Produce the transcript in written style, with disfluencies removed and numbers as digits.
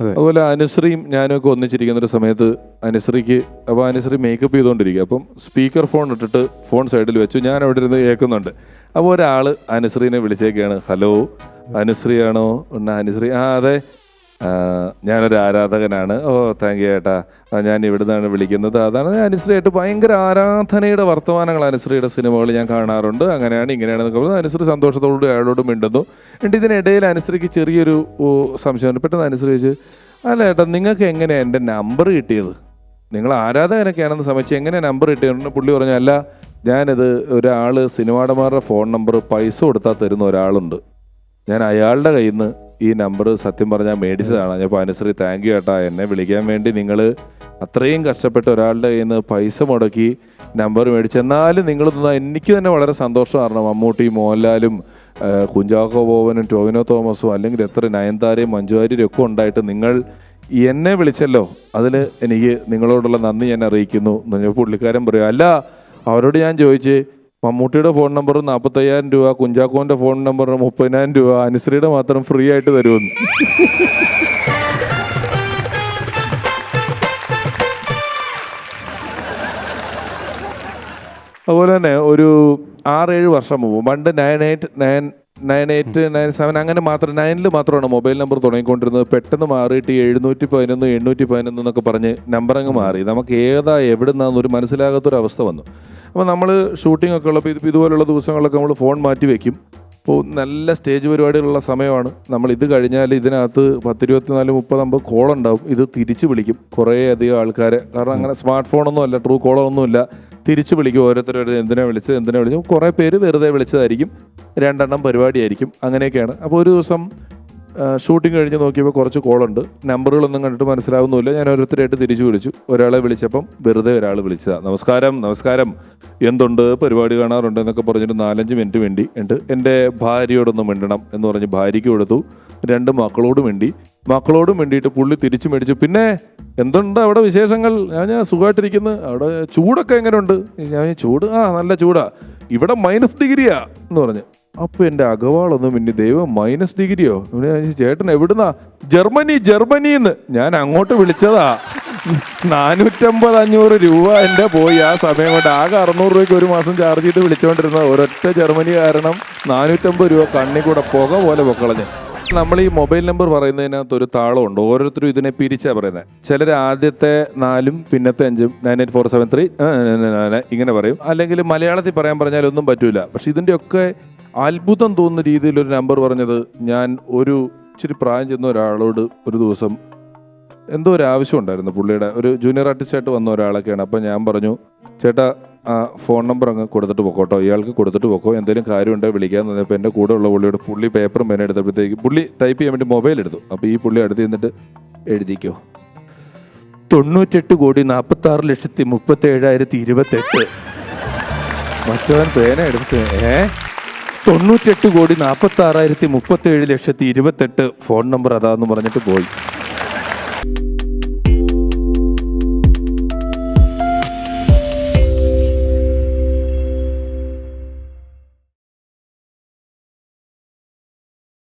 അതുപോലെ അനുശ്രീയും ഞാനൊക്കെ ഒന്നിച്ചിരിക്കുന്ന ഒരു സമയത്ത് അനുശ്രീക്ക് അപ്പോൾ അനുശ്രീ മേക്കപ്പ് ചെയ്തുകൊണ്ടിരിക്കുക. അപ്പം സ്പീക്കർ ഫോൺ ഇട്ടിട്ട് ഫോൺ സൈഡിൽ വെച്ചു. ഞാൻ അവിടെ ഇരുന്ന് കേൾക്കുന്നുണ്ട്. അപ്പോൾ ഒരാൾ അനുശ്രീനെ വിളിച്ചേക്കാണ്. ഹലോ, അനുശ്രീയാണോ? അനുശ്രീ, ആ അതെ, ഞാനൊരു ആരാധകനാണ്. ഓ താങ്ക് യു ചേട്ടാ, ഞാൻ ഇവിടുന്നാണ് വിളിക്കുന്നത്. അതാണ് അനുശ്രീയായിട്ട് ഭയങ്കര ആരാധനയുടെ വർത്തമാനങ്ങൾ അനുശ്രീയുടെ സിനിമകൾ ഞാൻ കാണാറുണ്ട്. അങ്ങനെയാണ് ഇങ്ങനെയാണെന്നൊക്കെ പറഞ്ഞ് അനുശ്രീ സന്തോഷത്തോടുകൂടി അയാളോട് മിണ്ടുന്നു. എന്നിട്ട് ഇതിനിടയിൽ അനുശ്രീക്ക് ചെറിയൊരു സംശയമുണ്ട്. പെട്ടെന്ന് അനുശ്രീ ചോദിച്ചു, അല്ല ചേട്ടാ, നിങ്ങൾക്ക് എങ്ങനെയാണ് എൻ്റെ നമ്പർ കിട്ടിയത്? നിങ്ങൾ ആരാധകനൊക്കെയാണെന്ന് സമയത്ത് എങ്ങനെയാണ് നമ്പർ കിട്ടിയത്? പുള്ളി പറഞ്ഞു, അല്ല, ഞാനിത് ഒരാൾ സിനിമാടന്മാരുടെ ഫോൺ നമ്പർ പൈസ കൊടുത്താൽ തരുന്ന ഒരാളുണ്ട്, ഞാൻ അയാളുടെ കയ്യിൽ നിന്ന് ഈ നമ്പർ സത്യം പറഞ്ഞാൽ മേടിച്ചതാണ്. ഞാൻ ഇപ്പോൾ അനുശ്രീ താങ്ക് യു ചേട്ടാ, എന്നെ വിളിക്കാൻ വേണ്ടി നിങ്ങൾ അത്രയും കഷ്ടപ്പെട്ട് ഒരാളുടെ കയ്യിൽ നിന്ന് പൈസ മുടക്കി നമ്പർ മേടിച്ച്. എന്നാലും നിങ്ങൾ എനിക്ക് തന്നെ വളരെ സന്തോഷമായിരുന്നു. മമ്മൂട്ടി, മോഹൻലാലും, കുഞ്ചാക്കോ ബോബനും, ടോവിനോ തോമസും, അല്ലെങ്കിൽ എത്ര നയൻതാരയും മഞ്ജുവാര്യരും ഒക്കെ ഉണ്ടായിട്ട് നിങ്ങൾ എന്നെ വിളിച്ചല്ലോ, അതിന് എനിക്ക് നിങ്ങളോടുള്ള നന്ദി ഞാൻ അറിയിക്കുന്നു എന്ന് പുള്ളിക്കാരൻ പറയും. അല്ല, അവരോട് ഞാൻ ചോദിച്ച് മമ്മൂട്ടിയുടെ ഫോൺ നമ്പർ 45,000 രൂപ, കുഞ്ചാക്കോന്റെ ഫോൺ നമ്പർ 30,000 രൂപ, അനുശ്രീയുടെ മാത്രം ഫ്രീ ആയിട്ട് തരുമെന്ന്. അതുപോലെ തന്നെ ഒരു 6-7 വർഷം മുമ്പ്, പണ്ട് 9897 അങ്ങനെ മാത്രം 9-ൽ മാത്രമാണ് മൊബൈൽ നമ്പർ തുടങ്ങിക്കൊണ്ടിരുന്നത്. പെട്ടെന്ന് മാറിയിട്ട് 711 811 എന്നൊക്കെ പറഞ്ഞ് നമ്പർ അങ്ങ് മാറി. നമുക്ക് ഏതാ എവിടുന്നാന്നൊരു മനസ്സിലാകാത്തൊരവസ്ഥ വന്നു. അപ്പോൾ നമ്മൾ ഷൂട്ടിംഗ് ഒക്കെ ഉള്ളപ്പോൾ ഇതുപോലുള്ള ദിവസങ്ങളൊക്കെ നമ്മൾ ഫോൺ മാറ്റി വയ്ക്കും. അപ്പോൾ നല്ല സ്റ്റേജ് പരിപാടികളുള്ള സമയമാണ്. നമ്മൾ ഇത് കഴിഞ്ഞാൽ ഇതിനകത്ത് 10, 24, 30, 50 കോളുണ്ടാവും. ഇത് തിരിച്ച് വിളിക്കും കുറേ അധികം ആൾക്കാരെ. കാരണം അങ്ങനെ സ്മാർട്ട് ഫോണൊന്നും അല്ല, ട്രൂ കോളറൊന്നുമില്ല. തിരിച്ച് വിളിക്കും ഓരോരുത്തരും, എന്തിനാ വിളിച്ചു. കുറേ പേര് വെറുതെ വിളിച്ചതായിരിക്കും, 2 എണ്ണം പരിപാടിയായിരിക്കും, അങ്ങനെയൊക്കെയാണ്. അപ്പോൾ ഒരു ദിവസം ഷൂട്ടിംഗ് കഴിഞ്ഞ് നോക്കിയപ്പോൾ കുറച്ച് കോളുണ്ട്. നമ്പറുകളൊന്നും കണ്ടിട്ട് മനസ്സിലാവുന്നില്ല. ഞാൻ ഓരോരുത്തരായിട്ട് തിരിച്ചു വിളിച്ചു. ഒരാളെ വിളിച്ചപ്പം വെറുതെ ഒരാൾ വിളിച്ചതാണ്. നമസ്കാരം, എന്തുണ്ട്, പരിപാടി കാണാറുണ്ട് എന്നൊക്കെ പറഞ്ഞിട്ട് 4-5 മിനിറ്റ് വേണ്ടി ഉണ്ട്. എൻ്റെ ഭാര്യയോടൊന്ന് മിണ്ടണം എന്ന് പറഞ്ഞ് ഭാര്യയ്ക്ക് കൊടുത്തു. 2 മക്കളോടും വേണ്ടിയിട്ട് പുള്ളി തിരിച്ചു മേടിച്ചു. പിന്നെ എന്തുണ്ട് അവിടെ വിശേഷങ്ങൾ? ഞാൻ സുഖമായിട്ടിരിക്കുന്നു. അവിടെ ചൂടൊക്കെ എങ്ങനെയുണ്ട്? ഞാൻ ചൂട് നല്ല ചൂടാ, ഇവിടെ -ഡിഗ്രിയാ എന്ന് പറഞ്ഞു. അപ്പോൾ എൻ്റെ അകവാളൊന്നും പിന്നെ ദൈവം -ഡിഗ്രിയോ? ചേട്ടൻ എവിടുന്നാ? ജർമ്മനിന്ന്. ഞാൻ അങ്ങോട്ട് വിളിച്ചതാ. 450-500 രൂപ എൻ്റെ പോയി. ആ സമയം കൊണ്ട് ആകെ 600 രൂപയ്ക്ക് ഒരു മാസം ചാർജ് ചെയ്ത് വിളിച്ചുകൊണ്ടിരുന്ന ഒരൊറ്റ ജർമ്മനി കാരണം 450 രൂപ കണ്ണി കൂടെ പുക പോലെ പൊക്കളഞ്ഞ്. നമ്മൾ ഈ മൊബൈൽ നമ്പർ പറയുന്നതിനകത്ത് ഒരു താളമുണ്ട്. ഓരോരുത്തരും ഇതിനെ പിരിച്ചാണ് പറയുന്നത്. ചിലർ ആദ്യത്തെ 4-ഉം പിന്നത്തെ 5-ഉം 98473 ഇങ്ങനെ പറയും. അല്ലെങ്കിൽ മലയാളത്തിൽ പറയാൻ പറഞ്ഞാൽ ഒന്നും പറ്റൂല. പക്ഷെ ഇതിൻ്റെയൊക്കെ അത്ഭുതം തോന്നുന്ന രീതിയിലൊരു നമ്പർ പറഞ്ഞത്, ഞാൻ ഒരു ഇച്ചിരി പ്രായം ചെന്ന ഒരാളോട് ഒരു ദിവസം എന്തോ ഒരു ആവശ്യം ഉണ്ടായിരുന്നു. പുള്ളിയുടെ ഒരു ജൂനിയർ ആർട്ടിസ്റ്റായിട്ട് വന്ന ഒരാളൊക്കെയാണ്. അപ്പം ഞാൻ പറഞ്ഞു, ചേട്ടാ ആ ഫോൺ നമ്പർ അങ്ങ് കൊടുത്തിട്ട് പോക്കോട്ടോ, ഇയാൾക്ക് കൊടുത്തിട്ട് പോക്കോ, എന്തെങ്കിലും കാര്യമുണ്ടെങ്കിൽ വിളിക്കാമെന്ന് പറഞ്ഞപ്പോൾ എൻ്റെ കൂടെ ഉള്ള പുള്ളി പേപ്പറും പേന എടുത്തപ്പോഴത്തേക്ക് പുള്ളി ടൈപ്പ് ചെയ്യാൻ വേണ്ടി മൊബൈൽ എടുത്തു. അപ്പോൾ ഈ പുള്ളി അടുത്ത് നിന്നിട്ട് എഴുതിക്കോ, 98,46,37,028. മറ്റവൻ പേന എടുത്ത് 98,46,37,028 ഫോൺ നമ്പർ അതാന്ന് പറഞ്ഞിട്ട് പോയി.